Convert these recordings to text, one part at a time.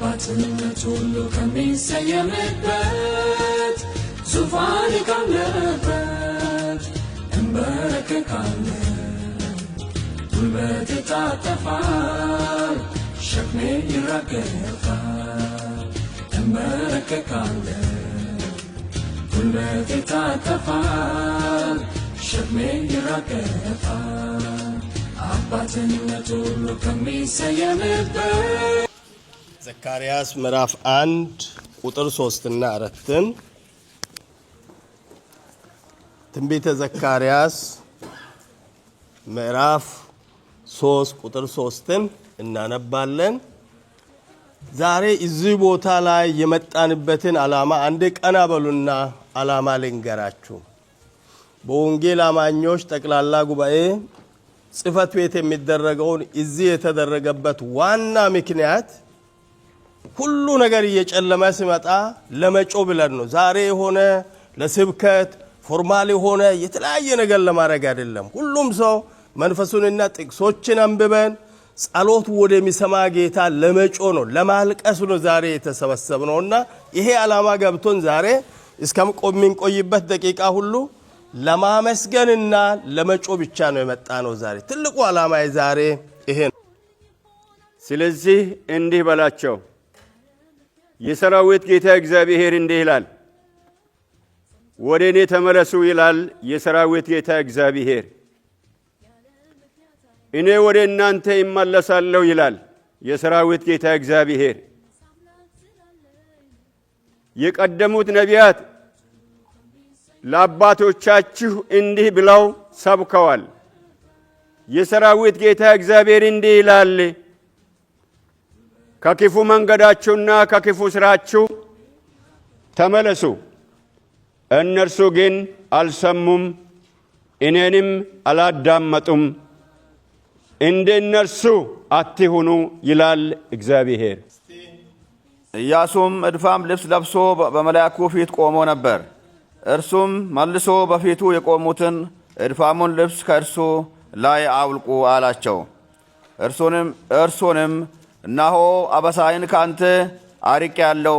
አባትነት ሁሉ ከሚሰየምበት ዙፋን ካለበት እንበረከካለን ጉልበቴ ይታጠፋል ሸክሜ ይራገፋል እንበረከካለን ጉልበቴ ይታጠፋል ሸክሜ ይራገፋል አባትነት ሁሉ ከሚሰየምበት ዘካርያስ ምዕራፍ 1 ቁጥር 3 እና 4 ትንቢተ ዘካርያስ ምዕራፍ 3 ቁጥር 3 እናነባለን። ዛሬ እዚህ ቦታ ላይ የመጣንበትን ዓላማ አንድ ቀና በሉና ዓላማ ልንገራችሁ። በወንጌል አማኞች ጠቅላላ ጉባኤ ጽፈት ቤት የሚደረገውን እዚህ የተደረገበት ዋና ምክንያት ሁሉ ነገር እየጨለመ ሲመጣ ለመጮ ብለን ነው። ዛሬ ሆነ ለስብከት ፎርማል ሆነ የተለያየ ነገር ለማድረግ አይደለም። ሁሉም ሰው መንፈሱንና ጥቅሶችን አንብበን ጸሎት ወደሚሰማ ጌታ ለመጮ ነው፣ ለማልቀስ ነው ዛሬ የተሰበሰብነውና ይሄ ዓላማ ገብቶን ዛሬ እስከምንቆይበት ደቂቃ ሁሉ ለማመስገንና ለመጮ ብቻ ነው የመጣ ነው። ዛሬ ትልቁ ዓላማ ዛሬ ይሄ ነው። ስለዚህ እንዲህ በላቸው፣ የሰራዊት ጌታ እግዚአብሔር እንዲህ ይላል፣ ወደ እኔ ተመለሱ ይላል የሰራዊት ጌታ እግዚአብሔር። እኔ ወደ እናንተ ይመለሳለሁ ይላል የሰራዊት ጌታ እግዚአብሔር። የቀደሙት ነቢያት ለአባቶቻችሁ እንዲህ ብለው ሰብከዋል። የሰራዊት ጌታ እግዚአብሔር እንዲህ ይላል፣ ከክፉ መንገዳችሁና ከክፉ ስራችሁ ተመለሱ። እነርሱ ግን አልሰሙም፣ እኔንም አላዳመጡም። እንደ እነርሱ አትሁኑ ይላል እግዚአብሔር። ኢያሱም እድፋም ልብስ ለብሶ በመልአኩ ፊት ቆሞ ነበር። እርሱም መልሶ በፊቱ የቆሙትን እድፋሙን ልብስ ከእርሱ ላይ አውልቁ አላቸው። እርሱንም እነሆ አበሳይን ካንተ አርቄአለሁ፣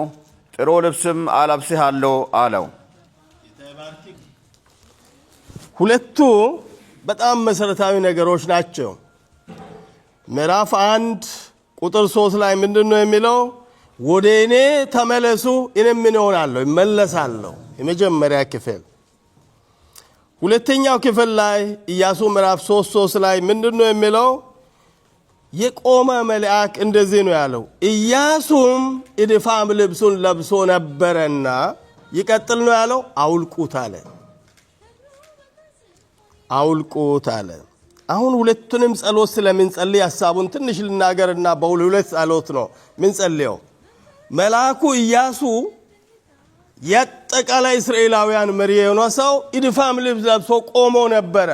ጥሩ ልብስም አለብስሃለሁ አለው። ሁለቱ በጣም መሰረታዊ ነገሮች ናቸው። ምዕራፍ 1 ቁጥር 3 ላይ ምንድነው የሚለው? ወደ እኔ ተመለሱ እኔም ምን እሆናለሁ እመለሳለሁ። የመጀመሪያ ክፍል። ሁለተኛው ክፍል ላይ ኢያሱ ምዕራፍ 3 ላይ ምንድነው የሚለው? የቆመ መልአክ እንደዚህ ነው ያለው፣ ኢያሱም እድፋም ልብሱን ለብሶ ነበርና ይቀጥል ነው ያለው፣ አውልቁት አለ። አውልቁት አለ። አሁን ሁለቱንም ጸሎት ስለምንጸልይ ሐሳቡን ትንሽ ልናገርና በሁለት ጸሎት ነው ምንጸልየው። መልአኩ ኢያሱ የጠቃላይ እስራኤላውያን መሪ የሆነ ሰው እድፋም ልብስ ለብሶ ቆሞ ነበረ።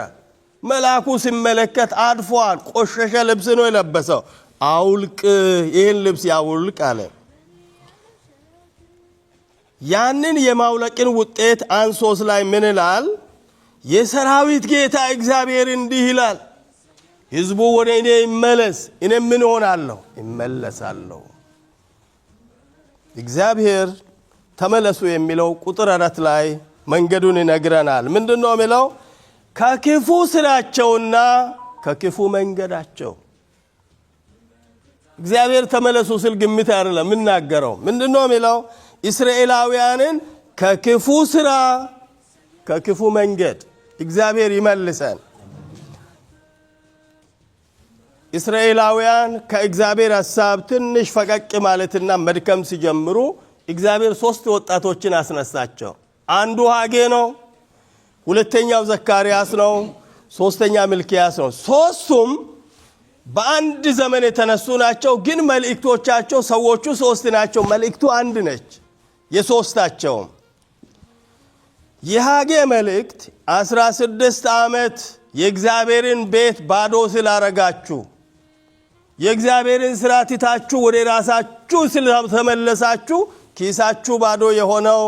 መልአኩ ሲመለከት አድፏል፣ ቆሸሸ ልብስ ነው የለበሰው። አውልቅ፣ ይህን ልብስ ያውልቅ አለ። ያንን የማውለቅን ውጤት አንሶስ ላይ ምን ይላል? የሰራዊት ጌታ እግዚአብሔር እንዲህ ይላል፣ ሕዝቡ ወደ እኔ ይመለስ እኔም ምን እሆናለሁ እመለሳለሁ። እግዚአብሔር ተመለሱ የሚለው ቁጥር 4 ላይ መንገዱን ይነግረናል። ምንድነው የሚለው? ከክፉ ስራቸውና ከክፉ መንገዳቸው። እግዚአብሔር ተመለሱ ስል ግምት አይደለም ምናገረው። ምንድነው የሚለው? እስራኤላውያንን ከክፉ ስራ ከክፉ መንገድ እግዚአብሔር ይመልሰን። እስራኤላውያን ከእግዚአብሔር ሐሳብ ትንሽ ፈቀቅ ማለትና መድከም ሲጀምሩ እግዚአብሔር 3 ወጣቶችን አስነሳቸው። አንዱ ሐጌ ነው፣ ሁለተኛው ዘካርያስ ነው፣ ሶስተኛ ሚልክያስ ነው። ሶስቱም በአንድ ዘመን የተነሱ ናቸው። ግን መልእክቶቻቸው ሰዎቹ 3 ናቸው፣ መልእክቱ አንድ ነች የሶስታቸውም። የሐጌ መልእክት 16 ዓመት የእግዚአብሔርን ቤት ባዶ ስላረጋችሁ የእግዚአብሔርን ሥራ ትታችሁ ወደ ራሳችሁ ስለተመለሳችሁ ኪሳችሁ ባዶ የሆነው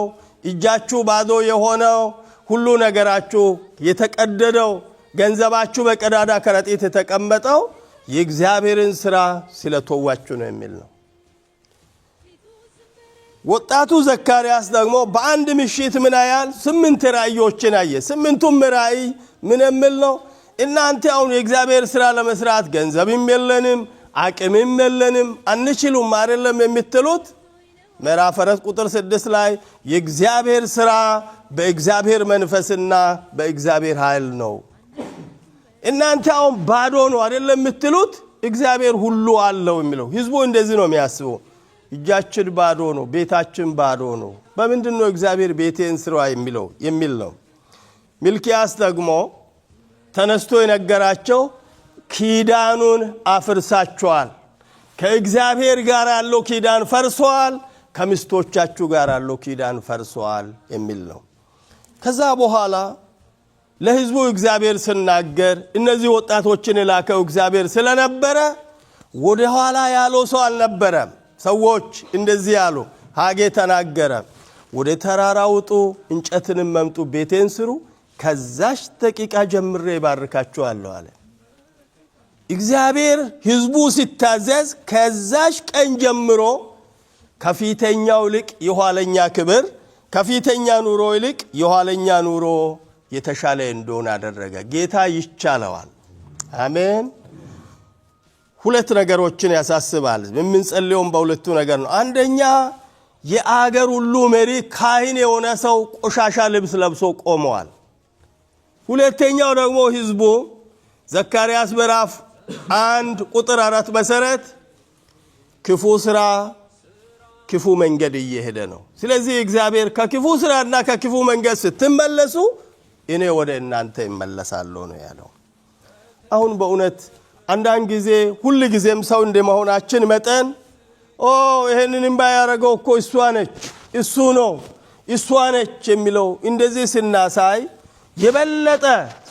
እጃችሁ ባዶ የሆነው ሁሉ ነገራችሁ የተቀደደው ገንዘባችሁ በቀዳዳ ከረጢት የተቀመጠው የእግዚአብሔርን ሥራ ስለተዋችሁ ነው የሚል ነው። ወጣቱ ዘካርያስ ደግሞ በአንድ ምሽት ምን ያያል? 8 ራእዮችን አየ። 8ቱም ራእይ ምን የሚል ነው? እናንተ አሁን የእግዚአብሔር ሥራ ለመስራት ገንዘብም የለንም አቅምም የለንም አንችሉም አይደለም የምትሉት? ምዕራፍ 4 ቁጥር 6 ላይ የእግዚአብሔር ሥራ በእግዚአብሔር መንፈስና በእግዚአብሔር ኃይል ነው። እናንተ አሁን ባዶ ነው አይደለም የምትሉት? እግዚአብሔር ሁሉ አለው የሚለው ህዝቡ እንደዚህ ነው የሚያስበው። እጃችን ባዶ ነው፣ ቤታችን ባዶ ነው። በምንድን ነው እግዚአብሔር ቤቴን ስራ የሚል ነው። ሚልክያስ ደግሞ ተነስቶ የነገራቸው ኪዳኑን አፍርሳቸዋል፣ ከእግዚአብሔር ጋር ያለው ኪዳን ፈርሷል፣ ከሚስቶቻችሁ ጋር ያለው ኪዳን ፈርሷል የሚል ነው። ከዛ በኋላ ለህዝቡ እግዚአብሔር ሲናገር እነዚህ ወጣቶችን የላከው እግዚአብሔር ስለነበረ ወደ ኋላ ያለው ሰው አልነበረም። ሰዎች እንደዚህ ያሉ፣ ሐጌ ተናገረ፣ ወደ ተራራ ውጡ፣ እንጨትንም መምጡ፣ ቤቴን ስሩ፣ ከዛሽ ደቂቃ ጀምሬ ይባርካችኋለሁ አለ። እግዚአብሔር ህዝቡ ሲታዘዝ ከዛሽ ቀን ጀምሮ ከፊተኛው ይልቅ የኋለኛ ክብር፣ ከፊተኛ ኑሮ ይልቅ የኋለኛ ኑሮ የተሻለ እንደሆነ አደረገ። ጌታ ይቻለዋል። አሜን። ሁለት ነገሮችን ያሳስባል። የምንጸልየው በሁለቱ ነገር ነው። አንደኛ የአገር ሁሉ መሪ ካህን የሆነ ሰው ቆሻሻ ልብስ ለብሶ ቆመዋል። ሁለተኛው ደግሞ ህዝቡ ዘካርያስ ምዕራፍ 1 ቁጥር 4 መሰረት ክፉ ስራ ክፉ መንገድ እየሄደ ነው። ስለዚህ እግዚአብሔር ከክፉ ስራና ከክፉ መንገድ ስትመለሱ እኔ ወደ እናንተ እመለሳለሁ ነው ያለው። አሁን በእውነት አንዳንድ ጊዜ ሁሉ ጊዜም ሰው እንደመሆናችን መጠን ይሄንንም ባያረገው እኮ እሷ ነች እሱ ነው እሷ ነች የሚለው እንደዚህ ስናሳይ የበለጠ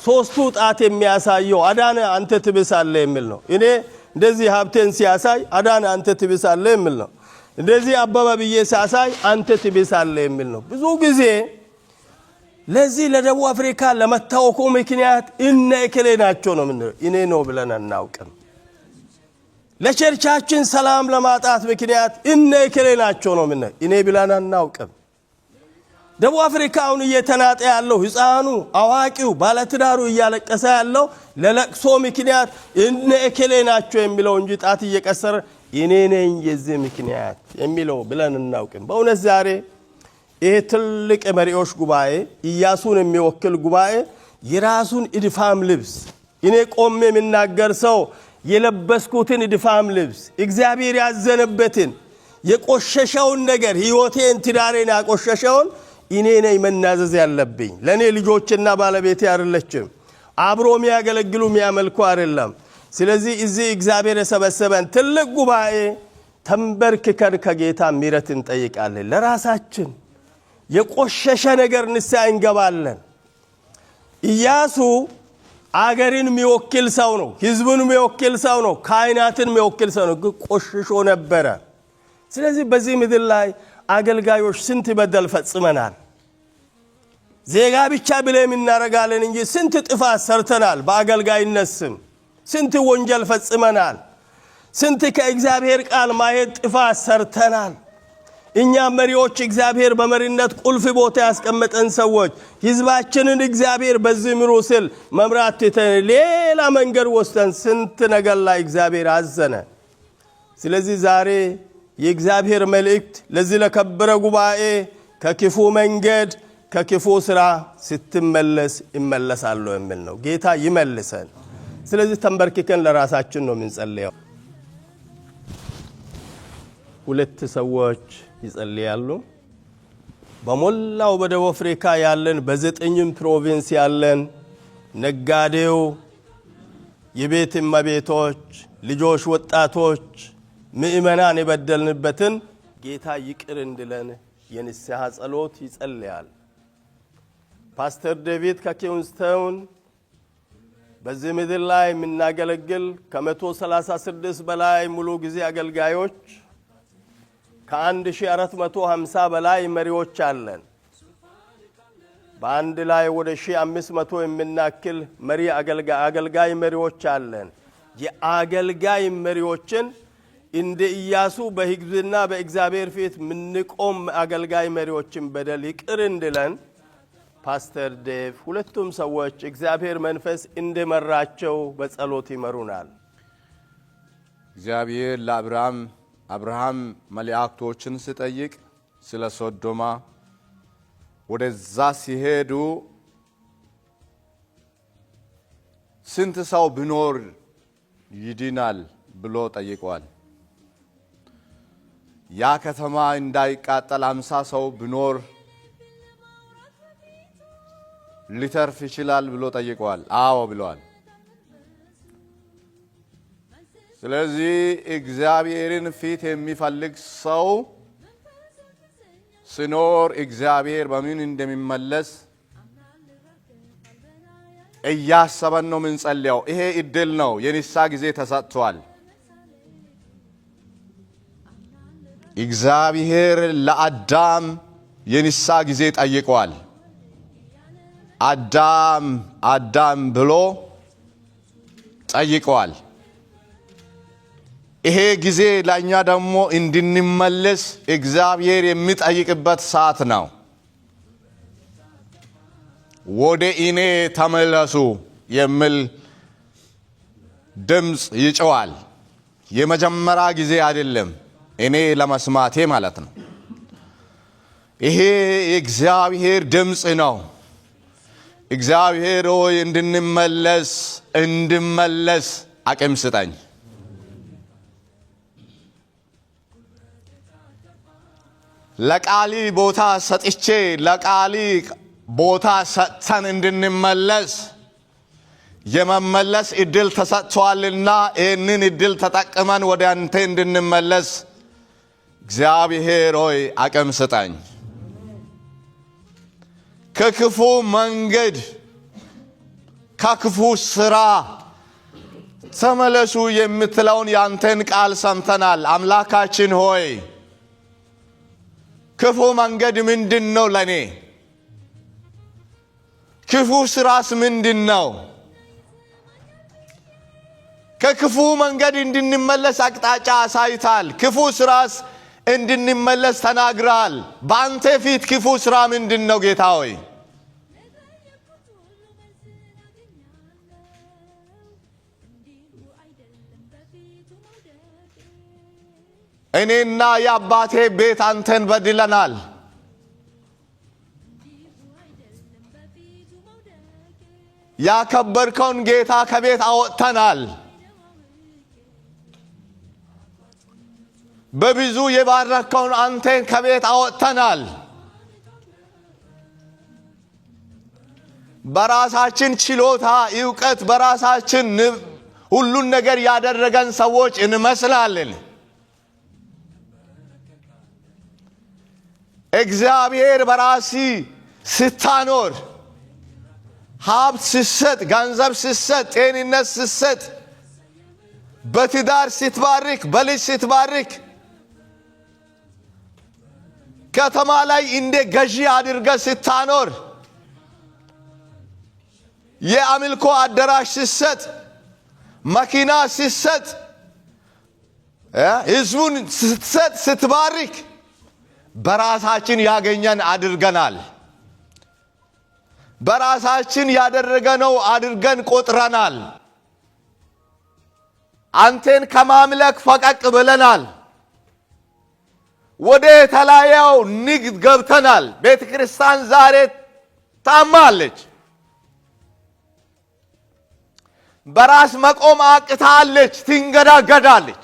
ሶስቱ ጣት የሚያሳየው አዳነ አንተ ትብሳለህ የሚል ነው። እኔ እንደዚህ ሀብቴን ሲያሳይ አዳነ አንተ ትብሳለህ የሚል ነው። እንደዚህ አበበ ብዬ ሲያሳይ አንተ ትብሳለህ የሚል ነው። ብዙ ጊዜ ለዚህ ለደቡብ አፍሪካ ለመታወቁ ምክንያት እነ እከሌ ናቸው ነው የምንለው። እኔ ነው ብለን አናውቅም። ለቸርቻችን ሰላም ለማጣት ምክንያት እነ እከሌ ናቸው ነው የምንለው። እኔ ብለን አናውቅም። ደቡብ አፍሪካውን እየተናጠ ያለው ህፃኑ፣ አዋቂው፣ ባለትዳሩ እያለቀሰ ያለው ለለቅሶ ምክንያት እነ እከሌ ናቸው የሚለው እንጂ ጣት እየቀሰረ እኔ ነኝ የዚህ ምክንያት የሚለው ብለን አናውቅም። በእውነት ዛሬ ይሄ ትልቅ መሪዎች ጉባኤ ኢያሱን የሚወክል ጉባኤ የራሱን እድፋም ልብስ እኔ ቆሜ የምናገር ሰው የለበስኩትን እድፋም ልብስ እግዚአብሔር ያዘነበትን የቆሸሸውን ነገር ህይወቴን ትዳሬን ያቆሸሸውን እኔ ነኝ መናዘዝ ያለብኝ። ለኔ ልጆችና ባለቤቴ አይደለችም። አብሮ የሚያገለግሉ የሚያመልኩ አይደለም። ስለዚህ እዚህ እግዚአብሔር የሰበሰበን ትልቅ ጉባኤ ተንበርክከን ከጌታ ምሕረት እንጠይቃለን። ለራሳችን የቆሸሸ ነገር ንስሐ እንገባለን። ኢያሱ አገርን የሚወክል ሰው ነው፣ ህዝቡን የሚወክል ሰው ነው፣ ካህናትን የሚወክል ሰው ነው። ግን ቆሽሾ ነበረ። ስለዚህ በዚህ ምድር ላይ አገልጋዮች ስንት በደል ፈጽመናል። ዜጋ ብቻ ብለን እናረጋለን እንጂ ስንት ጥፋት ሰርተናል። በአገልጋይነት ስም ስንት ወንጀል ፈጽመናል። ስንት ከእግዚአብሔር ቃል ማየት ጥፋት ሰርተናል። እኛ መሪዎች እግዚአብሔር በመሪነት ቁልፍ ቦታ ያስቀመጠን ሰዎች ህዝባችንን እግዚአብሔር በዚህ ምሩ ስል መምራት ትተን ሌላ መንገድ ወስደን ስንት ነገር ላይ እግዚአብሔር አዘነ። ስለዚህ ዛሬ የእግዚአብሔር መልእክት ለዚህ ለከበረ ጉባኤ ከክፉ መንገድ ከክፉ ስራ ስትመለስ ይመለሳለሁ የሚል ነው። ጌታ ይመልሰን። ስለዚህ ተንበርክከን ለራሳችን ነው የምንጸልየው። ሁለት ሰዎች ይጸልያሉ። በሞላው በደቡብ አፍሪካ ያለን በዘጠኝም ፕሮቪንስ ያለን ነጋዴው፣ የቤት እመቤቶች፣ ልጆች፣ ወጣቶች፣ ምእመናን የበደልንበትን ጌታ ይቅር እንድለን የንስሐ ጸሎት ይጸልያል። ፓስተር ዴቪድ ከኪንግስተን በዚህ ምድር ላይ የምናገለግል ከ136 በላይ ሙሉ ጊዜ አገልጋዮች ከ1450 በላይ መሪዎች አለን። በአንድ ላይ ወደ 1500 የምናክል መሪ አገልጋይ መሪዎች አለን። የአገልጋይ መሪዎችን እንደ ኢያሱ በሕዝብና በእግዚአብሔር ፊት ምንቆም አገልጋይ መሪዎችን በደል ይቅር እንድለን ፓስተር ዴቭ ሁለቱም ሰዎች እግዚአብሔር መንፈስ እንደመራቸው በጸሎት ይመሩናል። እግዚአብሔር ለአብርሃም መላእክቶችን ሲጠይቅ ስለ ሶዶማ ወደዛ ሲሄዱ ስንት ሰው ቢኖር ይድናል ብሎ ጠይቀዋል። ያ ከተማ እንዳይቃጠል 50 ሰው ቢኖር ሊተርፍ ይችላል ብሎ ጠይቀዋል። አዎ ብለዋል። ስለዚህ እግዚአብሔርን ፊት የሚፈልግ ሰው ሲኖር እግዚአብሔር በምን እንደሚመለስ እያሰበን ነው የምንጸልየው። ይሄ እድል ነው። የንስሐ ጊዜ ተሰጥቷል። እግዚአብሔር ለአዳም የንስሐ ጊዜ ጠይቀዋል። አዳም ብሎ ጠይቀዋል። ይሄ ጊዜ ለእኛ ደግሞ እንድንመለስ እግዚአብሔር የሚጠይቅበት ሰዓት ነው። ወደ እኔ ተመለሱ የሚል ድምፅ ይጮሃል። የመጀመሪያ ጊዜ አይደለም፣ እኔ ለመስማቴ ማለት ነው። ይሄ የእግዚአብሔር ድምፅ ነው። እግዚአብሔር ሆይ እንድመለስ አቅም ስጠኝ። ለቃሊ ቦታ ሰጥቼ ለቃሊ ቦታ ሰጥተን እንድንመለስ የመመለስ እድል ተሰጥቷልና ይህንን እድል ተጠቅመን ወደ አንተ እንድንመለስ እግዚአብሔር ሆይ አቅም ስጠኝ። ከክፉ መንገድ ከክፉ ስራ ተመለሱ የምትለውን ያንተን ቃል ሰምተናል። አምላካችን ሆይ ክፉ መንገድ ምንድነው? ለኔ ክፉ ስራስ ምንድነው? ከክፉ መንገድ እንድንመለስ አቅጣጫ አሳይታል። ክፉ ስራስ እንድንመለስ ተናግራል። በአንተ ፊት ክፉ ስራ ምንድነው ጌታ ሆይ? እኔና የአባቴ ቤት አንተን በድለናል። ያከበርከውን ጌታ ከቤት አወጥተናል። በብዙ የባረከውን አንተን ከቤት አወጥተናል። በራሳችን ችሎታ ዕውቀት በራሳችን ሁሉን ነገር ያደረገን ሰዎች እንመስላለን። እግዚአብሔር በራሲ ስታኖር ሀብት ስሰጥ፣ ገንዘብ ስሰጥ፣ ጤንነት ስሰጥ፣ በትዳር ስትባርክ፣ በልጅ ስትባርክ፣ ከተማ ላይ እንደ ገዢ አድርገ ስታኖር፣ የአምልኮ አዳራሽ ስሰጥ፣ መኪና ስሰጥ፣ ህዝቡን ስትሰጥ፣ ስትባርክ በራሳችን ያገኘን አድርገናል። በራሳችን ያደረገነው አድርገን ቆጥረናል። አንተን ከማምለክ ፈቀቅ ብለናል። ወደ ተለያየው ንግድ ገብተናል። ቤተ ክርስቲያን ዛሬ ታማለች። በራስ መቆም አቅታለች፣ ትንገዳገዳለች።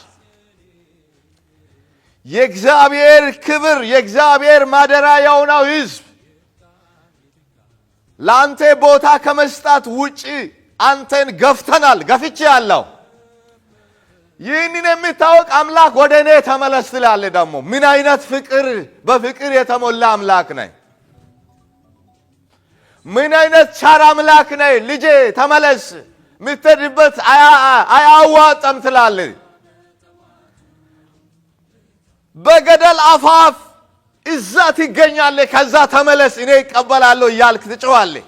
የእግዚአብሔር ክብር የእግዚአብሔር ማደሪያ የሆነው ሕዝብ ለአንተ ቦታ ከመስጣት ውጪ አንተን ገፍተናል። ገፍቼ ያለው ይህንን የሚታወቅ አምላክ ወደ እኔ ተመለስ ትላለህ። ደግሞ ምን አይነት ፍቅር በፍቅር የተሞላ አምላክ ነህ! ምን አይነት ቻር አምላክ ነህ! ልጄ ተመለስ፣ የምትሄድበት አያዋጣም ትላለህ። በገደል አፋፍ እዛ ትገኛለህ፣ ከዛ ተመለስ እኔ እቀበላለሁ እያልክ ትጮኻለህ።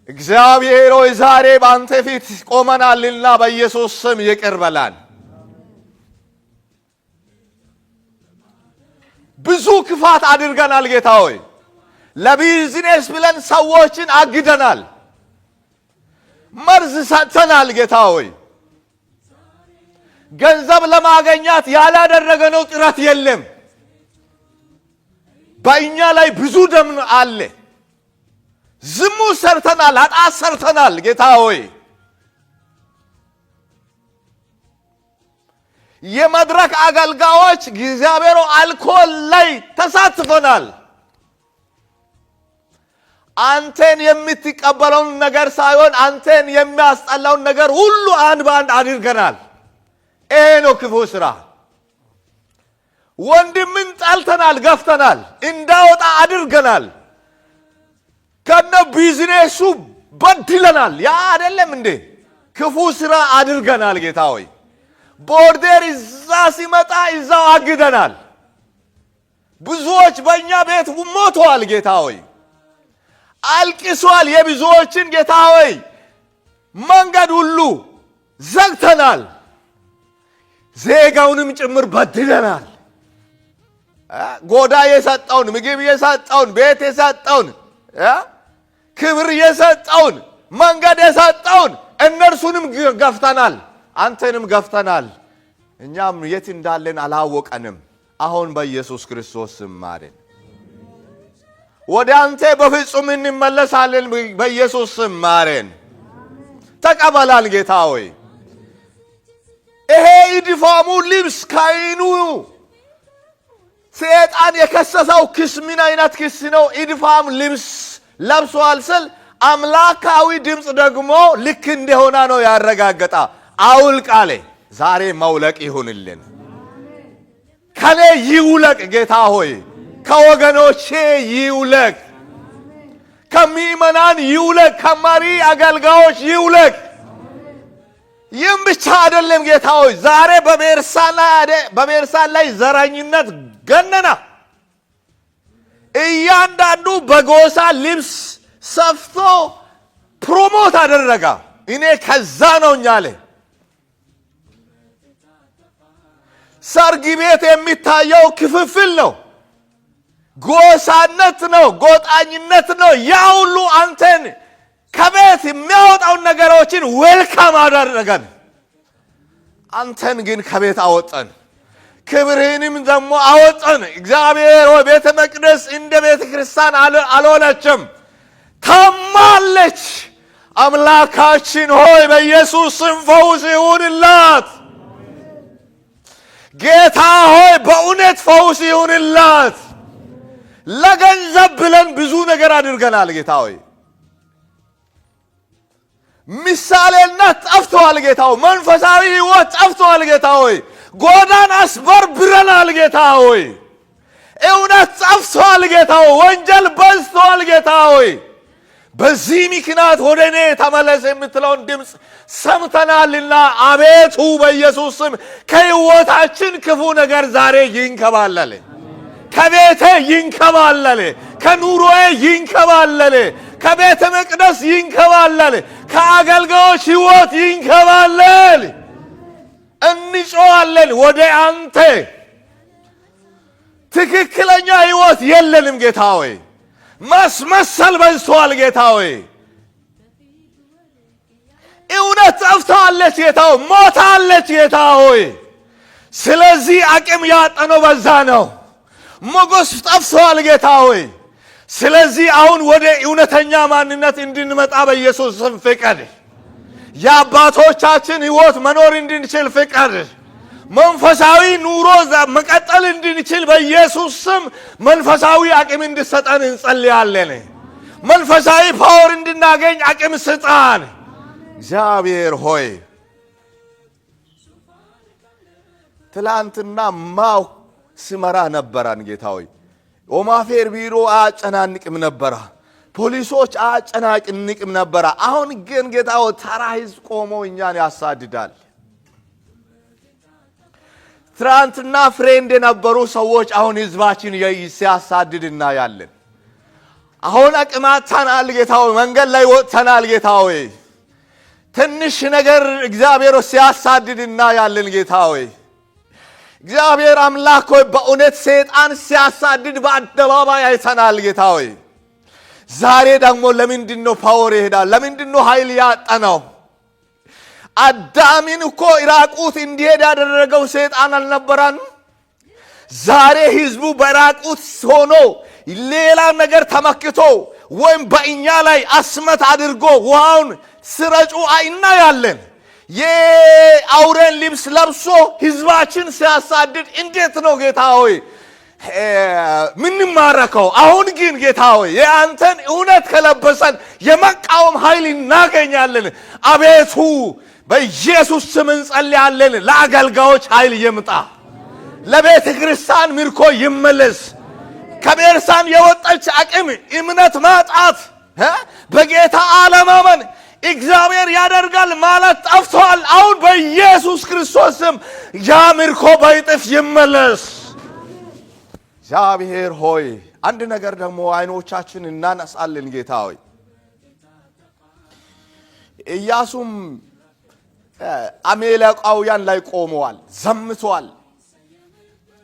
እግዚአብሔር ሆይ ዛሬ በአንተ ፊት ቆመናልና በኢየሱስ ስም ይቅር በለን። ብዙ ክፋት አድርገናል ጌታ ሆይ። ለቢዝነስ ብለን ሰዎችን አግደናል፣ መርዝ ሰጥተናል ጌታ ሆይ። ገንዘብ ለማግኘት ያላደረገነው ጥረት የለም። በእኛ ላይ ብዙ ደም አለ። ዝሙት ሰርተናል፣ ኃጢአት ሰርተናል ጌታ ሆይ። የመድረክ አገልጋዮች እግዚአብሔር አልኮል ላይ ተሳትፈናል። አንተን የምትቀበለውን ነገር ሳይሆን አንተን የሚያስጠላውን ነገር ሁሉ አንድ በአንድ አድርገናል። ይሄ ነው ክፉ ስራ። ወንድምን ጠልተናል፣ ገፍተናል፣ እንዳወጣ አድርገናል። ከነ ቢዝነሱ በድለናል። ያ አይደለም እንዴ? ክፉ ስራ አድርገናል ጌታ ሆይ። ቦርደር እዛ ሲመጣ እዛው አግደናል። ብዙዎች በእኛ ቤት ሞተዋል ጌታ ሆይ። አልቅሷል የብዙዎችን ጌታ ሆይ መንገድ ሁሉ ዘግተናል። ዜጋውንም ጭምር በድለናል። ጎዳ የሰጠውን ምግብ የሰጠውን ቤት የሰጠውን ክብር የሰጠውን መንገድ የሰጠውን እነርሱንም ገፍተናል፣ አንተንም ገፍተናል። እኛም የት እንዳለን አላወቀንም። አሁን በኢየሱስ ክርስቶስ ስም ማረን። ወደ አንተ በፍጹም እንመለሳለን። በኢየሱስ ስም ማረን። ተቀበላን ጌታ ሆይ። ይሄ ኢድፋሙ ልብስ ካይኑ ሰይጣን የከሰሰው ክስ ምን አይነት ክስ ነው? ኢድፋም ልብስ ለብሷል ስል አምላካዊ ድምፅ ደግሞ ልክ እንደሆነ ነው ያረጋገጣ። አውልቅ አለ። ዛሬ መውለቅ ይሁንልን። ከኔ ይውለቅ ጌታ ሆይ፣ ከወገኖቼ ይውለቅ፣ ከሚመናን ይውለቅ፣ ከመሪ አገልጋዮች ይውለቅ። ይህም ብቻ አይደለም ጌታ ሆይ፣ ዛሬ በሜርሳን ላይ ዘረኝነት ገነና። እያንዳንዱ በጎሳ ልብስ ሰፍቶ ፕሮሞት አደረጋ። እኔ ከዛ ነው እኛለ ሰርግ ቤት የሚታየው ክፍፍል ነው፣ ጎሳነት ነው፣ ጎጣኝነት ነው። ያ ሁሉ አንተን ከቤት የሚያወጣውን ነገሮችን ዌልካም አደረገን። አንተን ግን ከቤት አወጣን፣ ክብርህንም ደግሞ አወጣን። እግዚአብሔር ሆይ ቤተ መቅደስ እንደ ቤተ ክርስቲያን አልሆነችም፣ ታማለች። አምላካችን ሆይ በኢየሱስ ስም ፈውስ ይሁንላት። ጌታ ሆይ በእውነት ፈውስ ይሁንላት። ለገንዘብ ብለን ብዙ ነገር አድርገናል ጌታ ሆይ። ምሳሌነት ጠፍቷል ጌታ ሆይ። መንፈሳዊ ሕይወት ጠፍቷል ጌታ ሆይ። ጎዳን አስበርብረናል ጌታ ሆይ። እውነት ጠፍቷል ጌታ ሆይ። ወንጀል በዝቷል ጌታ ሆይ። በዚህ ምክንያት ወደ እኔ ተመለስ የምትለውን ድምፅ ሰምተናልና አቤቱ በኢየሱስ ስም ከሕይወታችን ክፉ ነገር ዛሬ ይንከባለል። ከቤቴ ይንከባለል፣ ከኑሮዬ ይንከባለል፣ ከቤተ መቅደስ ይንከባለል፣ ከአገልጋዮች ሕይወት ይንከባለል። እንጮዋለን ወደ አንተ። ትክክለኛ ሕይወት የለንም ጌታ ሆይ። ማስመሰል በዝቷል ጌታ ሆይ። እውነት ጠፍታለች ጌታ ሆይ። ሞታለች ጌታ ሆይ። ስለዚህ አቅም ያጠነው በዛ ነው። ሞገስ ጠፍቷል ጌታ ሆይ። ስለዚህ አሁን ወደ እውነተኛ ማንነት እንድንመጣ በኢየሱስ ስም ፍቀድ። የአባቶቻችን ሕይወት መኖር እንድንችል ፍቀድ። መንፈሳዊ ኑሮ መቀጠል እንድንችል በኢየሱስ ስም መንፈሳዊ አቅም እንድሰጠን እንጸልያለን። መንፈሳዊ ፓወር እንድናገኝ አቅም ስጣን እግዚአብሔር ሆይ። ትላንትና ማው ስመራ ነበራን ጌታ ሆይ። ኦማፌር ቢሮ አጨናንቅም ነበራ፣ ፖሊሶች አጨናንቅም ነበራ። አሁን ግን ጌታ ሆይ ተራ ሕዝብ ቆሞ እኛን ያሳድዳል። ትናንትና ፍሬንድ የነበሩ ሰዎች አሁን ሕዝባችን ሲያሳድድ እናያለን። አሁን አቅማታናል ጌታ ሆይ መንገድ ላይ ወጥተናል ጌታ ሆይ ትንሽ ነገር እግዚአብሔር ሲያሳድድና ያለን ጌታ ሆይ እግዚአብሔር አምላክ ሆይ በእውነት ሰይጣን ሲያሳድድ በአደባባይ አይተናል ጌታ ሆይ ዛሬ ደግሞ ለምንድነው ፓወር ይሄዳል ለምንድነው ኃይል ያጣነው አዳምን እኮ ኢራቁት እንዲሄድ ያደረገው ሰይጣን አልነበረም ዛሬ ህዝቡ በራቁት ሆኖ ሌላ ነገር ተመክቶ ወይም በእኛ ላይ አስመት አድርጎ ውሃውን ስረጩ አይና ያለን የአውሬን ልብስ ለብሶ ህዝባችን ሲያሳድድ እንዴት ነው ጌታ ሆይ ምን ማረከው አሁን ግን ጌታ ሆይ ያንተን እውነት ከለበሰን የመቃወም ኃይል እናገኛለን አቤቱ በኢየሱስ ስም እንጸልያለን ለአገልጋዮች ኃይል ይምጣ ለቤተ ክርስቲያን ምርኮ ይመለስ ከቤርሳን የወጣች አቅም እምነት ማጣት በጌታ አለማመን እግዚአብሔር ያደርጋል ማለት ጠፍቷል አሁን በኢየሱስ ክርስቶስ ስም ያ ምርኮ በይጥፍ ይመለስ እግዚአብሔር ሆይ አንድ ነገር ደግሞ አይኖቻችን እናነሳለን ጌታ ሆይ ኢያሱም አሜሌቃውያን ላይ ቆመዋል ዘምቷል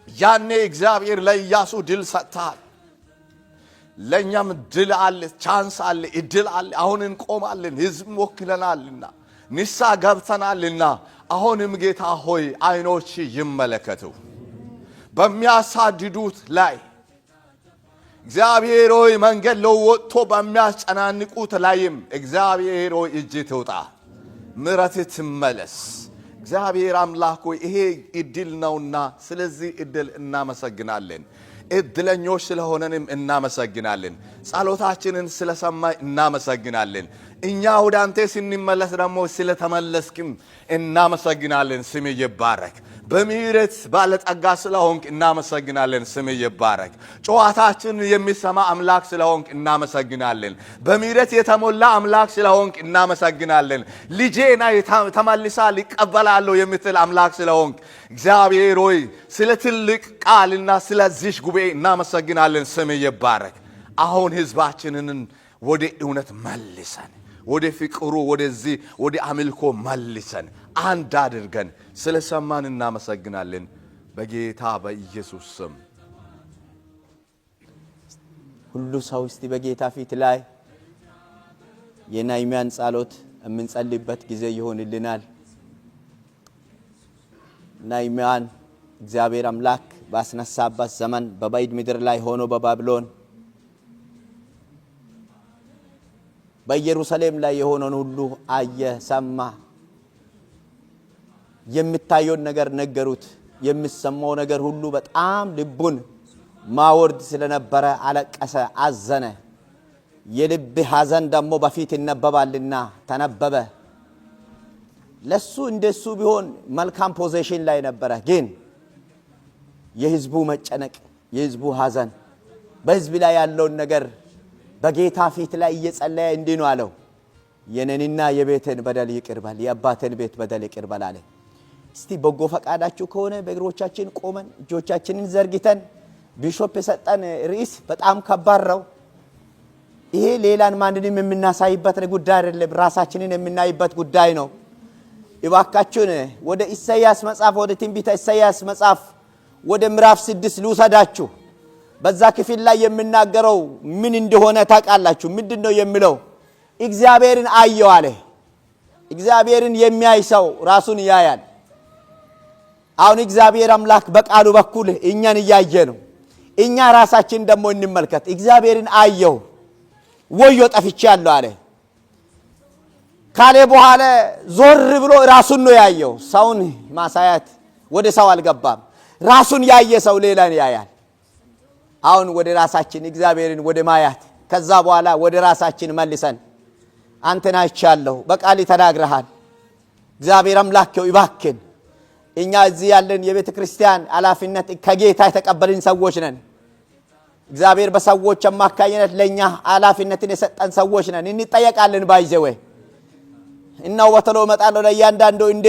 ያኔ እግዚአብሔር ለኢያሱ ድል ሰጥቷል ለኛም ድል አለ ቻንስ አለ እድል አለ አሁን እንቆማለን ህዝብ ወክለናልና ንሳ ገብተናልና አሁንም ጌታ ሆይ አይኖች ይመለከቱ በሚያሳድዱት ላይ እግዚአብሔር ሆይ መንገድ ለወጥቶ በሚያስጨናንቁት ላይም እግዚአብሔር ሆይ እጅ ትውጣ ምሕረት ትመለስ እግዚአብሔር አምላክ ሆይ ይሄ እድል ነውና ስለዚህ እድል እናመሰግናለን እድለኞች ስለሆነንም እናመሰግናለን ጸሎታችንን ስለሰማይ እናመሰግናለን እኛ ወደ አንተ ስንመለስ ደግሞ ስለተመለስክም እናመሰግናለን ስም ይባረክ በምህረት ባለጠጋ ስለሆንክ እናመሰግናለን ስም ይባረክ ጨዋታችን የሚሰማ አምላክ ስለሆንክ እናመሰግናለን በምህረት የተሞላ አምላክ ስለሆንክ እናመሰግናለን ልጄና ተመልሳ ሊቀበላለው የምትል አምላክ ስለሆንክ እግዚአብሔር ሆይ ስለ ትልቅ ቃልና ስለዚህ ጉባኤ እናመሰግናለን ስም ይባረክ አሁን ህዝባችንን ወደ እውነት መልሰን ወደ ፍቅሩ ወደዚህ ወደ አምልኮ መልሰን አንድ አድርገን ስለሰማን እናመሰግናለን በጌታ በኢየሱስ ስም ሁሉ ሰው እስቲ በጌታ ፊት ላይ የናይሚያን ጸሎት የምንጸልይበት ጊዜ ይሆንልናል ናይሚያን እግዚአብሔር አምላክ ባስነሳበት ዘመን በባዕድ ምድር ላይ ሆኖ በባቢሎን በኢየሩሳሌም ላይ የሆነውን ሁሉ አየ ሰማ የሚታየውን ነገር ነገሩት የሚሰማው ነገር ሁሉ በጣም ልቡን ማወርድ ስለነበረ አለቀሰ አዘነ የልብ ሐዘን ደግሞ በፊት ይነበባልና ተነበበ ለሱ እንደሱ ቢሆን መልካም ፖዚሽን ላይ ነበረ ግን የህዝቡ መጨነቅ የህዝቡ ሐዘን በህዝብ ላይ ያለው ነገር በጌታ ፊት ላይ እየጸለየ እንዲህ ነው አለው የነንና የቤቴን በደል ይቅር በል የአባቴን ቤት በደል ይቅር በል አለ እስቲ በጎ ፈቃዳችሁ ከሆነ በእግሮቻችን ቆመን እጆቻችንን ዘርግተን ቢሾፕ የሰጠን ርዕስ በጣም ከባድ ነው ይሄ ሌላን ማንንም የምናሳይበት ጉዳይ አይደለም ራሳችንን የምናይበት ጉዳይ ነው እባካችሁን ወደ ኢሳይያስ መጽሐፍ ወደ ትንቢተ ኢሳይያስ መጽሐፍ ወደ ምዕራፍ 6 ልውሰዳችሁ በዛ ክፍል ላይ የሚናገረው ምን እንደሆነ ታውቃላችሁ ምንድነው የሚለው እግዚአብሔርን አየው አለ እግዚአብሔርን የሚያይ ሰው ራሱን ያያል አሁን እግዚአብሔር አምላክ በቃሉ በኩል እኛን ያያየ ነው እኛ ራሳችን ደግሞ እንመልከት እግዚአብሔርን አየው ወዮ ጠፍቻለሁ አለ ካለ በኋላ ዞር ብሎ ራሱን ነው ያየው ሰውን ማሳያት ወደ ሰው አልገባም ራሱን ያየ ሰው ሌላን ያያል አሁን ወደ ራሳችን እግዚአብሔርን ወደ ማያት ከዛ በኋላ ወደ ራሳችን መልሰን አንተና አይቻለሁ በቃል ተናግረሃል እግዚአብሔር አምላክ ይባርክን እኛ እዚህ ያለን የቤተ ክርስቲያን አላፊነት ከጌታ የተቀበልን ሰዎች ነን እግዚአብሔር በሰዎች አማካኝነት ለኛ አላፊነትን የሰጠን ሰዎች ነን እንጠየቃለን ባይዘው እናው ወተሎ መጣለው ለያንዳንዱ እንደ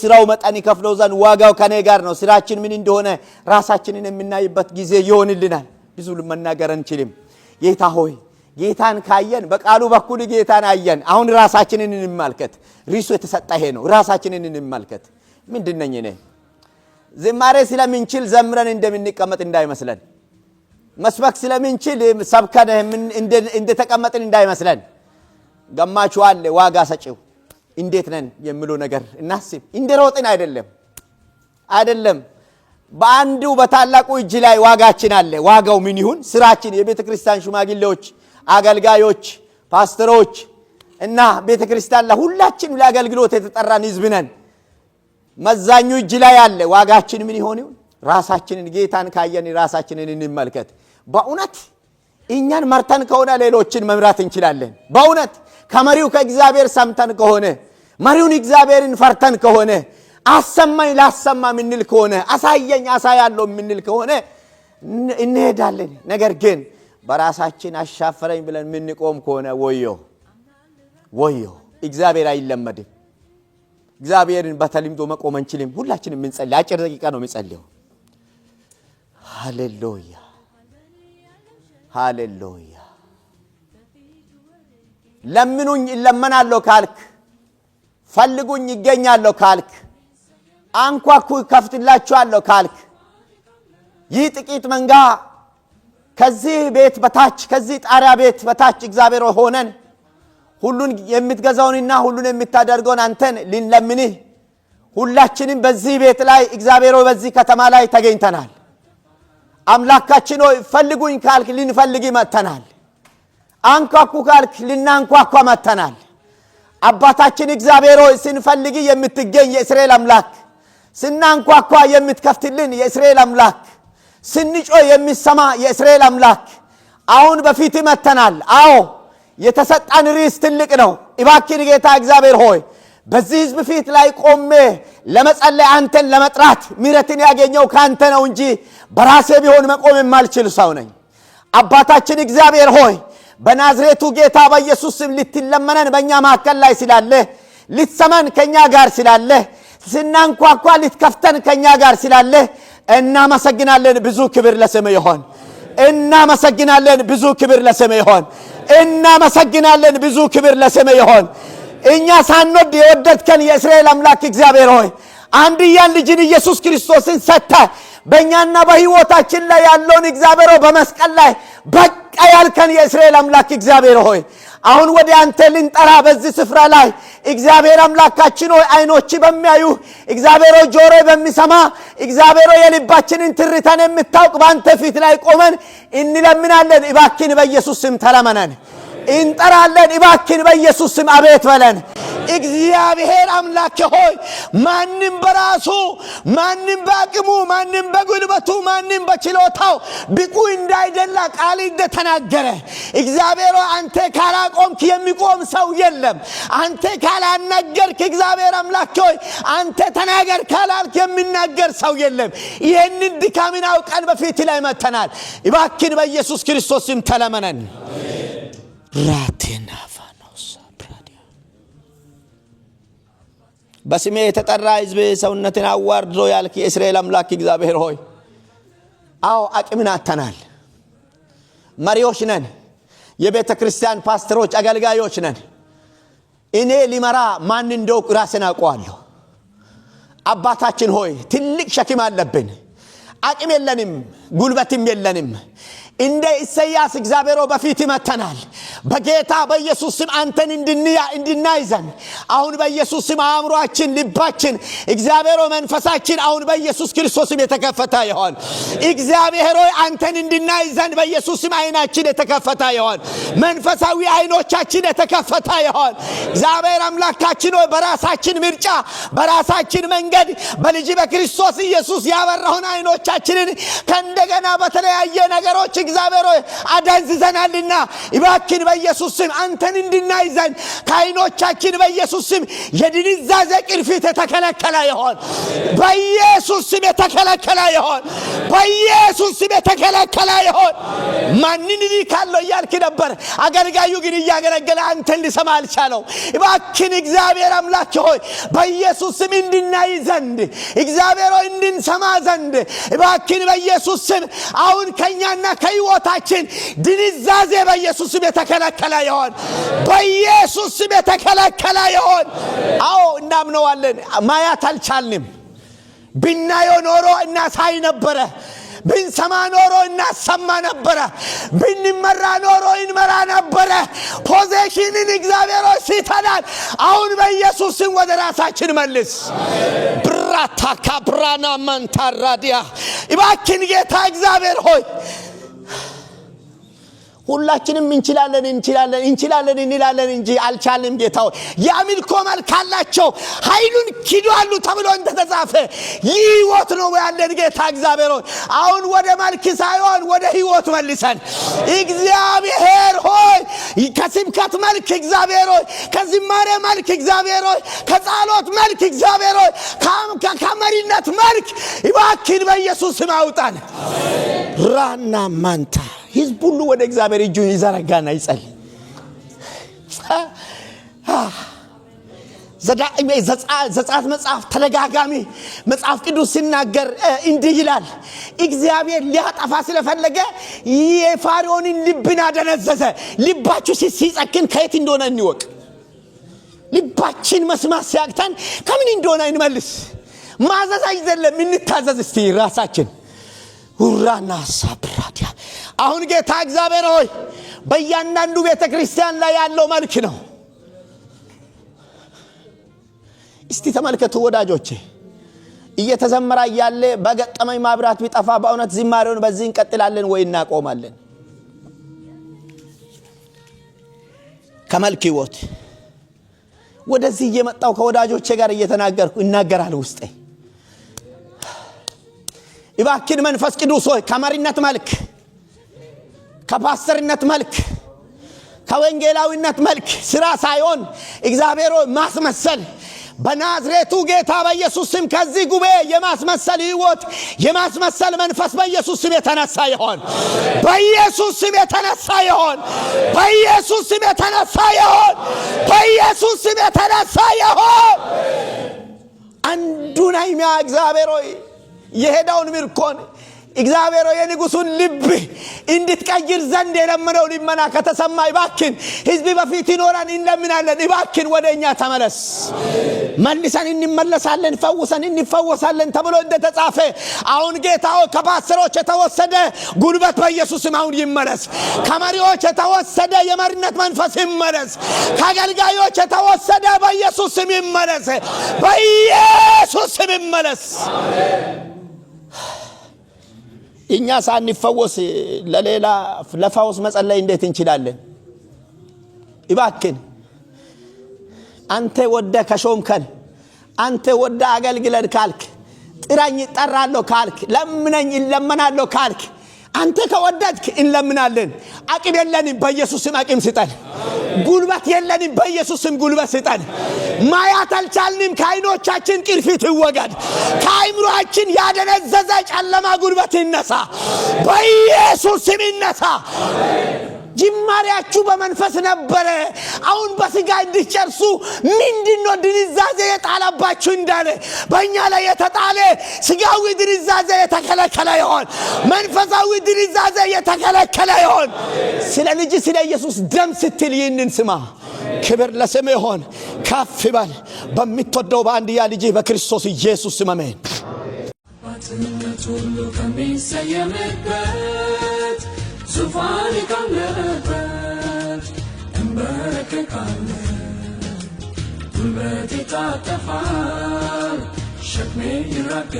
ስራው መጠን ይከፍለው ዘንድ ዋጋው ከኔ ጋር ነው ስራችን ምን እንደሆነ ራሳችንን የምናይበት ጊዜ ይሆንልናል ብዙ ለመናገር አንችልም ጌታ ሆይ ጌታን ካየን በቃሉ በኩል ጌታን አየን አሁን ራሳችንን እንመልከት ሪሱ የተሰጠ ይሄ ነው ራሳችንን እንመልከት ምንድነኝ እኔ ዝማሬ ስለምንችል ዘምረን እንደምንቀመጥ እንዳይመስለን መስበክ ስለምንችል ሰብከን እንደተቀመጥን እንዳይመስለን ገማቹ አለ ዋጋ ሰጪው እንዴት ነን የሚለው ነገር እናስብ እንደሮጥን አይደለም በአንዱ በታላቁ እጅ ላይ ዋጋችን አለ ዋጋው ምን ይሁን ስራችን የቤተክርስቲያን ሽማግሌዎች አገልጋዮች ፓስተሮች እና ቤተክርስቲያን ለሁላችን ለአገልግሎት የተጠራን ህዝብ ነን መዛኙ እጅ ላይ አለ ዋጋችን ምን ይሆን ራሳችንን ጌታን ካየን ራሳችንን እንመልከት በእውነት እኛን መርተን ከሆነ ሌሎችን መምራት እንችላለን በእውነት ከመሪው ከእግዚአብሔር ሰምተን ከሆነ መሪውን እግዚአብሔርን ፈርተን ከሆነ አሰማኝ ላሰማ ምንል ከሆነ አሳየኝ አሳያለሁ ምንል ከሆነ እንሄዳለን ነገር ግን በራሳችን አሻፈረኝ ብለን ምን ቆም ከሆነ ወዮ እግዚአብሔር አይለመድም እግዚአብሔርን በተልምዶ መቆም አንችልም ሁላችንም እንጸልይ አጭር ደቂቃ ነው የምንጸልየው ሃሌሉያ ለምኑኝ እለመናለሁ ካልክ ፈልጉኝ ይገኛለሁ ካልክ አንኳኩ ከፍትላችኋለሁ ካልክ ይህ ጥቂት መንጋ ከዚህ ቤት በታች ከዚህ ጣሪያ ቤት በታች እግዚአብሔር ሆነን ሁሉን የምትገዛውንና ሁሉን የምታደርገውን አንተን ልንለምንህ ሁላችንም በዚህ ቤት ላይ እግዚአብሔር በዚህ ከተማ ላይ ተገኝተናል አምላካችን ሆይ ፈልጉኝ ካልክ ልንፈልግ መተናል አንኳኩ ካልክ ልናንኳኳ መተናል አባታችን እግዚአብሔር ሆይ ስንፈልግ የምትገኝ የእስራኤል አምላክ ስናንኳኳ የምትከፍትልን የእስራኤል አምላክ ስንጮ የሚሰማ የእስራኤል አምላክ አሁን በፊት መተናል አዎ የተሰጣን ርዕስ ትልቅ ነው እባክህ ጌታ እግዚአብሔር ሆይ በዚህ ህዝብ ፊት ላይ ቆሜ ለመጸለይ አንተን ለመጥራት ምሕረትን ያገኘው ካንተ ነው እንጂ በራሴ ቢሆን መቆም የማልችል ሰው ነኝ አባታችን እግዚአብሔር ሆይ በናዝሬቱ ጌታ በኢየሱስ ስም ልትለመነን በእኛ መካከል ላይ ስላለ ልትሰማን ከኛ ጋር ስላለ ስናንኳኳ ልትከፍተን ከኛ ጋር ስላለ እናመሰግናለን ብዙ ክብር ለስምህ ይሁን እናመሰግናለን ብዙ ክብር ለስምህ ይሁን እናመሰግናለን ብዙ ክብር ለስምህ ይሁን እኛ ሳንወድ የወደድከን የእስራኤል አምላክ እግዚአብሔር ሆይ አንድያን ልጅን ኢየሱስ ክርስቶስን ሰጠ በእኛና በህይወታችን ላይ ያለውን እግዚአብሔር በመስቀል ላይ በቃ ያልከን የእስራኤል አምላክ እግዚአብሔር ሆይ አሁን ወደ አንተ ልንጠራ በዚህ ስፍራ ላይ እግዚአብሔር አምላካችን ሆይ አይኖች በሚያዩ እግዚአብሔር ጆሮ በሚሰማ እግዚአብሔር የልባችንን ትርታን የምታውቅ ባንተ ፊት ላይ ቆመን እንለምናለን እባክህ በኢየሱስ ስም ተለመነን እንጠራለን እባክህ በኢየሱስ ስም አቤት በለን እግዚአብሔር አምላክ ሆይ ማንንም በራሱ ማንንም በአቅሙ ማንንም በጉልበቱ ማንንም በችሎታው ብቁ እንዳይደለ ቃል እንደተናገረ እግዚአብሔር አንተ ካላቆምክ የሚቆም ሰው የለም አንተ ካላናገርክ እግዚአብሔር አምላክ ሆይ አንተ ተናገር ካላልክ የሚናገር ሰው የለም ይሄንን ድካምን አውቀን በፊት ላይ መተናል እባክህ በኢየሱስ ክርስቶስ ስም ተለመነን ራቴና በስሜ የተጠራ ህዝብ ሰውነትን አዋርዶ ያልክ የእስራኤል አምላክ እግዚአብሔር ሆይ አዎ አቅምን አጥተናል መሪዎች ነን የቤተ ክርስቲያን ፓስተሮች አገልጋዮች ነን እኔ ሊመራ ማን እንደው ራስን አውቀዋለሁ አባታችን ሆይ ትልቅ ሸክም አለብን አቅም የለንም ጉልበትም የለንም እንደ ኢሳይያስ እግዚአብሔር በፊት መተናል በጌታ በኢየሱስ ስም አንተን እንድናይዘን አሁን በኢየሱስ ስም አእምሮአችን ልባችን እግዚአብሔር መንፈሳችን አሁን በኢየሱስ ክርስቶስ ስም የተከፈተ ይሁን እግዚአብሔር ሆይ አንተን እንድናይዘን በኢየሱስ ስም አይናችን የተከፈተ ይሁን መንፈሳዊ አይኖቻችን የተከፈተ ይሁን እግዚአብሔር አምላካችን ሆይ በራሳችን ምርጫ በራሳችን መንገድ በልጅ በክርስቶስ ኢየሱስ ያበራውን አይኖቻችንን ከእንደገና በተለያየ ነገሮች እግዚአብሔር ሆይ አደንዝዘናልና እባክህ በኢየሱስ ስም አንተን እንድናይ ዘንድ ከዓይኖቻችን በኢየሱስ ስም የድንዛዜ ቅርፊት የተከለከለ ይሁን። በኢየሱስ ስም የተከለከለ ይሁን። በኢየሱስ ስም የተከለከለ ይሁን። ማንን ሊካለው እያልክ ነበር። አገልጋዩ ግን እያገለገለ አንተን ሊሰማ አልቻለው። እባክህ እግዚአብሔር አምላክ ሆይ በኢየሱስ ስም እንድናይ ዘንድ እግዚአብሔር ሆይ እንድንሰማ ዘንድ እባክህ በኢየሱስ ስም አሁን ከኛና ከሕይወታችን ድንዛዜ በኢየሱስ ስም የተከለከለ ይሁን። በኢየሱስ ስም የተከለከለ ይሁን። አዎ እናምነዋለን። ማያት አልቻልንም። ብናየው ኖሮ እናሳይ ነበረ። ብንሰማ ኖሮ እናሰማ ነበረ። ብንመራ ኖሮ እንመራ ነበረ። ፖዚሽንን እግዚአብሔር ሲተናል። አሁን በኢየሱስ ስም ወደ ራሳችን መልስ። ብራታካ ብራና መንታራዲያ እባክህ ጌታ እግዚአብሔር ሆይ ሁላችንም እንችላለን እንላለን እንጂ አልቻልንም። ጌታው ያምልኮ መልክ አላቸው ኃይሉን ክዷሉ ተብሎ እንደተጻፈ ሕይወት ነው ያለን። ጌታ እግዚአብሔር ሆይ አሁን ወደ መልክ ሳይሆን ወደ ሕይወት መልሰን። እግዚአብሔር ሆይ ከስብከት መልክ እግዚአብሔር ሆይ ከዝማሬ መልክ እግዚአብሔር ሆይ ከጸሎት መልክ እግዚአብሔር ሆይ ከመሪነት መልክ እባክህ በኢየሱስ ስም አውጣን። ራና ማንታ ሕዝብ ሁሉ ወደ እግዚአብሔር እጁን ይዘረጋና ይጸልይ። ዘጸአት መጽሐፍ ተደጋጋሚ መጽሐፍ ቅዱስ ሲናገር እንዲህ ይላል። እግዚአብሔር ሊያጠፋ ስለፈለገ የፋርዖንን ልብን አደነዘዘ። ልባችሁ ሲጸክን ከየት እንደሆነ እንወቅ። ልባችን መስማት ሲያቅተን ከምን እንደሆነ እንመልስ። ማዘዝ አይደለም እንታዘዝ። እስቲ ራሳችን ውራና ሳብራዲያ አሁን ጌታ እግዚአብሔር ሆይ በእያንዳንዱ ቤተክርስቲያን ላይ ያለው መልክ ነው። እስቲ ተመልከቱ ወዳጆቼ። እየተዘመረ ያለ በገጠመኝ ማብራት ቢጠፋ በእውነት ዝማሬውን በዚህ እንቀጥላለን ወይ እናቆማለን? ከመልክ ሕይወት ወደዚህ እየመጣው ከወዳጆቼ ጋር እየተናገርኩ እናገራለሁ ውስጤ። እባክህ መንፈስ ቅዱስ ሆይ ከመሪነት መልክ ከፓስተርነት መልክ ከወንጌላዊነት መልክ ስራ ሳይሆን እግዚአብሔር ሆይ ማስመሰል በናዝሬቱ ጌታ በኢየሱስ ስም ከዚህ ጉባኤ የማስመሰል ሕይወት የማስመሰል መንፈስ በኢየሱስ ስም የተነሳ ይሁን። በኢየሱስ ስም የተነሳ ይሁን። በኢየሱስ ስም የተነሳ ይሁን። በኢየሱስ ስም የተነሳ ይሁን። አንዱን አይሚያ እግዚአብሔር ሆይ የሄዳውን ምርኮን እግዚአብሔር ሆይ የንጉሱን ልብ እንድትቀይር ዘንድ የለመነው ልመና ከተሰማ እባክህ ሕዝብ በፊት ይኖራን እንለምናለን። እባክህ ወደኛ ተመለስ። መልሰን እንመለሳለን፣ ፈውሰን እንፈወሳለን ተብሎ እንደተጻፈ አሁን ጌታ ሆይ ከፓስተሮች የተወሰደ ጉልበት በኢየሱስ ስም አሁን ይመለስ። ከመሪዎች የተወሰደ የመሪነት መንፈስ ይመለስ። ከአገልጋዮች የተወሰደ በኢየሱስ ስም ይመለስ። በኢየሱስ ስም ይመለስ። እኛ ሳንፈወስ ለሌላ ለፈውስ መጸለይ እንዴት እንችላለን? እባክህ አንተ ወደ ከሾምከን አንተ ወደ አገልግለን ካልክ ጥራኝ እጠራለሁ ካልክ ለምነኝ እለምናለሁ ካልክ አንተ ከወደድክ እንለምናለን። አቅም የለንም በኢየሱስ ስም አቅም ስጠን። ጉልበት የለንም በኢየሱስ ስም ጉልበት ስጠን። ማየት አልቻልንም ከዓይኖቻችን ቅርፊት ይወገድ። ከአይምሮአችን ያደነዘዘ ጨለማ ጉልበት ይነሳ በኢየሱስ ስም ይነሳ። ጅማሬያችሁ በመንፈስ ነበረ፣ አሁን በስጋ እንድትጨርሱ ምንድነው ድንዛዜ የጣለባችሁ እንዳለ በእኛ ላይ የተጣለ ስጋዊ ድንዛዜ የተከለከለ ይሁን። መንፈሳዊ ድንዛዜ የተከለከለ ይሁን። ስለ ልጅ ስለ ኢየሱስ ደም ስትል ይህንን ስማ። ክብር ለስም ይሁን። ከፍ በል በሚትወደው በአንድያ ልጅ በክርስቶስ ኢየሱስ ስም አሜን። ባትነት ሁሉ ከሚሰየምበት ዙፋን ካለበት እንበረከካለን። ጉልበቴ ይታጠፋል፣ ሸክሜ ይራገፋል።